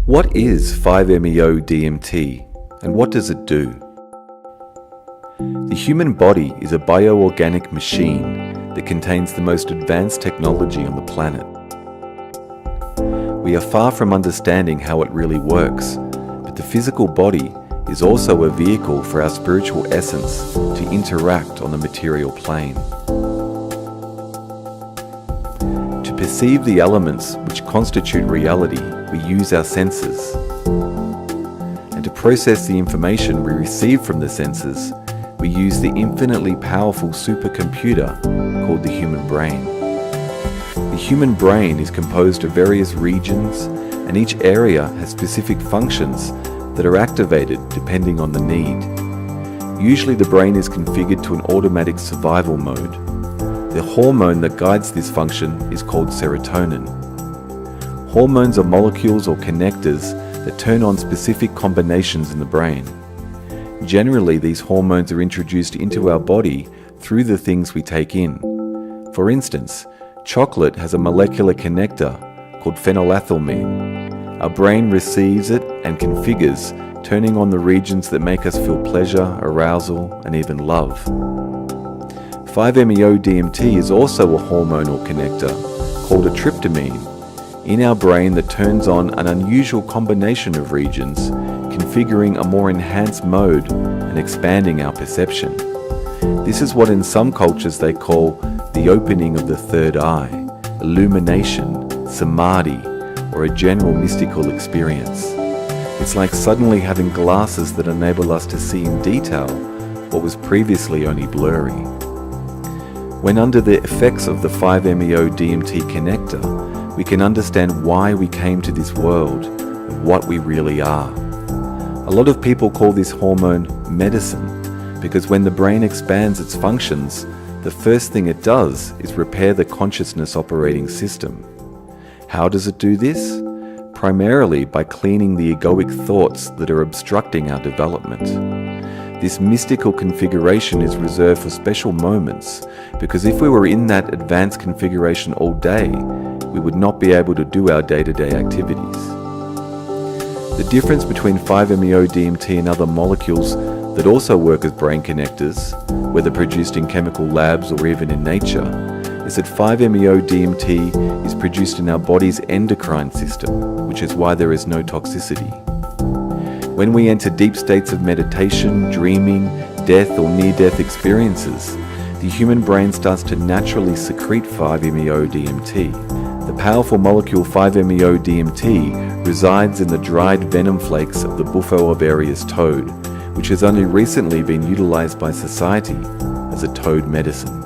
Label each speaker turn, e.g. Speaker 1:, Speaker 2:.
Speaker 1: What is 5-MeO-DMT and what does it do? The human body is a bioorganic machine that contains the most advanced technology on the planet. We are far from understanding how it really works, but the physical body is also a vehicle for our spiritual essence to interact on the material plane. To perceive the elements which constitute reality, we use our senses. And to process the information we receive from the senses, we use the infinitely powerful supercomputer called the human brain. The human brain is composed of various regions, and each area has specific functions that are activated depending on the need. Usually the brain is configured to an automatic survival mode. The hormone that guides this function is called serotonin. Hormones are molecules or connectors that turn on specific combinations in the brain. Generally, these hormones are introduced into our body through the things we take in. For instance, chocolate has a molecular connector called phenylethylamine. Our brain receives it and configures, turning on the regions that make us feel pleasure, arousal, and even love. 5-MeO-DMT is also a hormonal connector called a tryptamine in our brain that turns on an unusual combination of regions, configuring a more enhanced mode and expanding our perception. This is what in some cultures they call the opening of the third eye, illumination, samadhi, or a general mystical experience. It's like suddenly having glasses that enable us to see in detail what was previously only blurry. When under the effects of the 5-MeO-DMT connector, we can understand why we came to this world and what we really are. A lot of people call this hormone medicine because when the brain expands its functions, the first thing it does is repair the consciousness operating system. How does it do this? Primarily by cleaning the egoic thoughts that are obstructing our development. This mystical configuration is reserved for special moments because if we were in that advanced configuration all day, we would not be able to do our day-to-day activities. The difference between 5-MeO-DMT and other molecules that also work as brain connectors, whether produced in chemical labs or even in nature, is that 5-MeO-DMT is produced in our body's endocrine system, which is why there is no toxicity. When we enter deep states of meditation, dreaming, death or near-death experiences, the human brain starts to naturally secrete 5-MeO-DMT. The powerful molecule 5-MeO-DMT resides in the dried venom flakes of the Bufo-ovarious toad, which has only recently been utilized by society as a toad medicine.